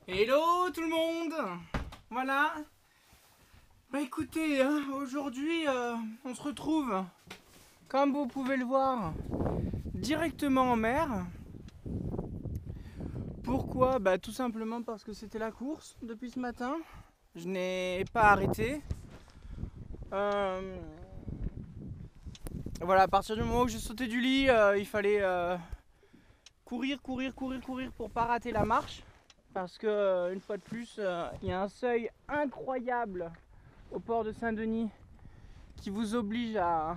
Hello tout le monde. Voilà. Bah écoutez, hein, aujourd'hui on se retrouve, comme vous pouvez le voir, directement en mer. Pourquoi? Bah tout simplement parce que c'était la course depuis ce matin. Je n'ai pas arrêté. Voilà, à partir du moment où j'ai sauté du lit, il fallait courir pour pas rater la marche. Parce que une fois de plus, il y a un seuil incroyable au port de Saint-Denis qui vous oblige à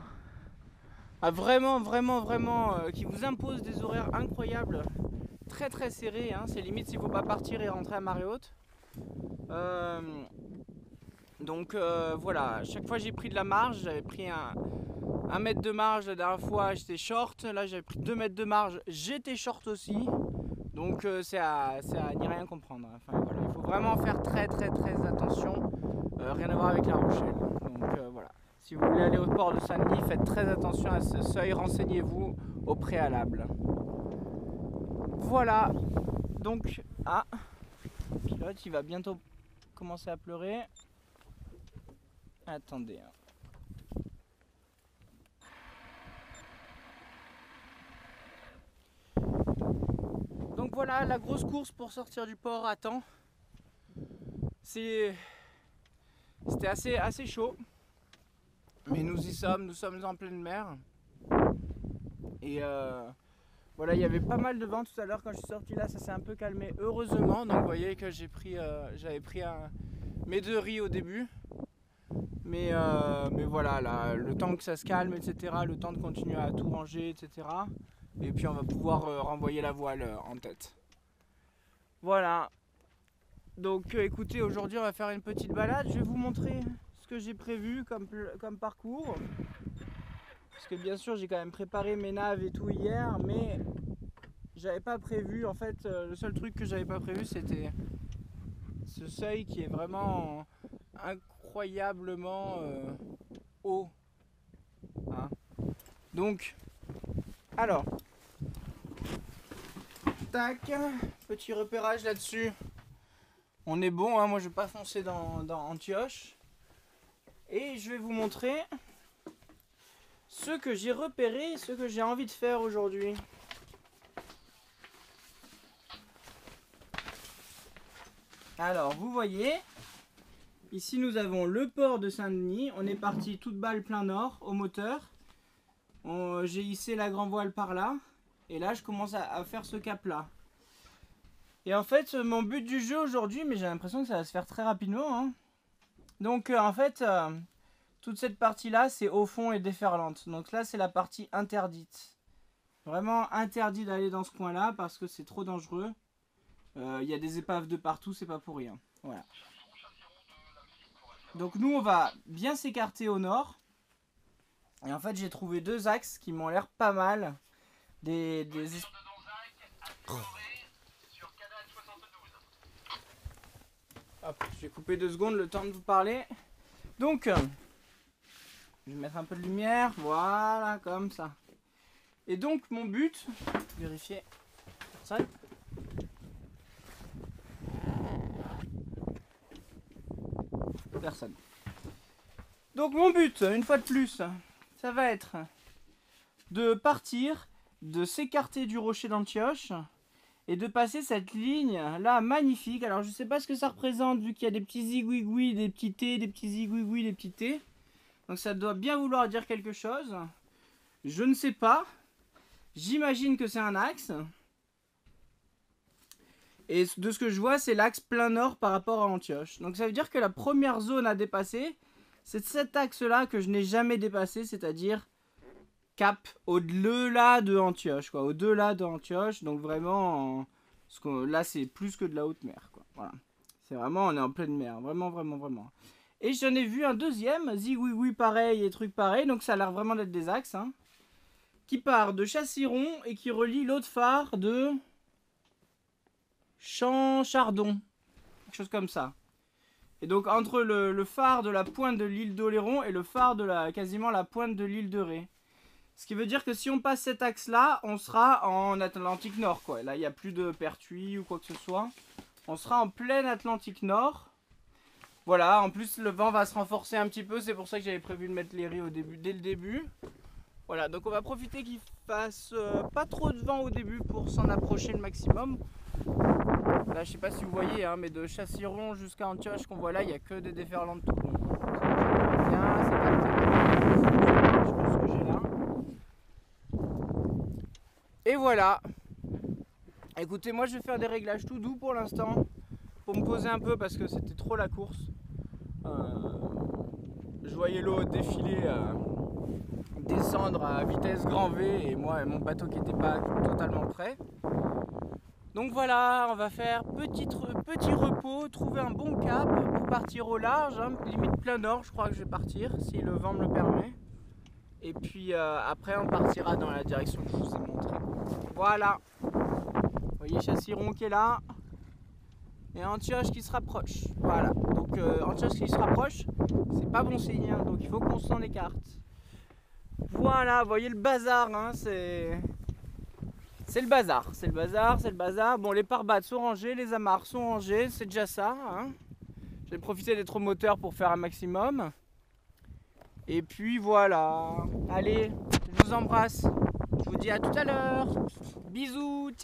vraiment, qui vous impose des horaires incroyables, très serrés, hein. C'est limite s'il faut pas partir et rentrer à marée haute. Donc voilà, chaque fois j'ai pris de la marge, j'avais pris un mètre de marge la dernière fois, j'étais short, là j'avais pris 2 mètres de marge, j'étais short aussi. Donc c'est à n'y rien comprendre. Enfin voilà, il faut vraiment faire très attention. Rien à voir avec La Rochelle. Donc voilà. Si vous voulez aller au port de Saint-Denis, faites très attention à ce seuil, renseignez-vous au préalable. Voilà. Donc, le pilote il va bientôt commencer à pleurer. Attendez. Donc voilà, la grosse course pour sortir du port à temps. C'était assez chaud. Mais nous y sommes, nous sommes en pleine mer. Et voilà, il y avait pas mal de vent tout à l'heure quand je suis sorti là, ça s'est un peu calmé heureusement. Donc vous voyez que j'avais pris mes 2 riz au début. Mais voilà, là, le temps que ça se calme, etc., le temps de continuer à tout ranger, etc. Et puis on va pouvoir renvoyer la voile en tête. Voilà. Donc écoutez, aujourd'hui on va faire une petite balade. Je vais vous montrer ce que j'ai prévu comme parcours. Parce que bien sûr j'ai quand même préparé mes naves et tout hier, mais j'avais pas prévu, en fait le seul truc que j'avais pas prévu c'était ce seuil qui est vraiment incroyablement haut, hein. Donc alors tac, petit repérage là-dessus, on est bon, hein. Moi je vais pas foncer dans Antioche et je vais vous montrer ce que j'ai repéré, ce que j'ai envie de faire aujourd'hui. Alors vous voyez, ici nous avons le port de Saint-Denis, on est parti toute balle plein nord au moteur. J'ai hissé la grand voile par là, et là je commence à faire ce cap là. Et en fait mon but du jeu aujourd'hui, mais j'ai l'impression que ça va se faire très rapidement, hein. Donc en fait toute cette partie là c'est au fond et déferlante. Donc là c'est la partie interdite. Vraiment interdit d'aller dans ce coin là parce que c'est trop dangereux. Il y a des épaves de partout, c'est pas pour rien. Voilà. Donc nous on va bien s'écarter au nord. Et en fait j'ai trouvé 2 axes qui m'ont l'air pas mal. Hop, je vais couper 2 secondes le temps de vous parler. Donc je vais mettre un peu de lumière, voilà, comme ça. Et donc mon but, vérifier personne. Personne. Donc mon but, une fois de plus, ça va être de partir, de s'écarter du rocher d'Antioche et de passer cette ligne là magnifique. Alors je sais pas ce que ça représente vu qu'il y a des petits zigouigouis, des petits T, des petits zigouigouis, des petits T. Donc ça doit bien vouloir dire quelque chose. Je ne sais pas. J'imagine que c'est un axe. Et de ce que je vois, c'est l'axe plein nord par rapport à Antioche. Donc ça veut dire que la première zone à dépasser, c'est cet axe-là que je n'ai jamais dépassé, c'est-à-dire cap au-delà de Antioche, quoi. Au-delà de Antioche, donc vraiment, là c'est plus que de la haute mer, quoi. Voilà. C'est vraiment, on est en pleine mer, vraiment. Et j'en ai vu un deuxième, zigouigoui pareil et truc pareil, donc ça a l'air vraiment d'être des axes, hein, qui part de Chassiron et qui relie l'autre phare de Champ-Chardon, quelque chose comme ça. Et donc entre le phare de la pointe de l'île d'Oléron et le phare de quasiment la pointe de l'île de Ré. Ce qui veut dire que si on passe cet axe là, on sera en Atlantique Nord, quoi. Là il n'y a plus de Pertuis ou quoi que ce soit. On sera en plein Atlantique Nord. Voilà, en plus le vent va se renforcer un petit peu, c'est pour ça que j'avais prévu de mettre les riz au début, dès le début. Voilà, donc on va profiter qu'il fasse pas trop de vent au début pour s'en approcher le maximum. Là, je sais pas si vous voyez, hein, mais de Chassiron jusqu'à Antioche qu'on voit là, il n'y a que des déferlantes tout le long. Bien, c'est capté. Je pense que j'ai là. Et voilà. Écoutez, moi je vais faire des réglages tout doux pour l'instant, pour me poser un peu parce que c'était trop la course. Je voyais l'eau défiler, descendre à vitesse grand V et moi mon bateau qui n'était pas totalement prêt. Donc voilà, on va faire petit repos, trouver un bon cap pour partir au large, hein, limite plein nord je crois que je vais partir si le vent me le permet. Et puis après on partira dans la direction que je vous ai montré. Voilà. Vous voyez Chassiron qui est là et Antioche qui se rapproche. Voilà, donc Antioche qui se rapproche, c'est pas bon signe, hein, donc il faut qu'on s'en écarte. Voilà, vous voyez le bazar, hein, c'est le bazar, c'est le bazar, c'est le bazar. Bon, les pare-battes sont rangés, les amarres sont rangés, c'est déjà ça. Hein. J'ai profité d'être au moteur pour faire un maximum. Et puis voilà. Allez, je vous embrasse. Je vous dis à tout à l'heure. Bisous, ciao.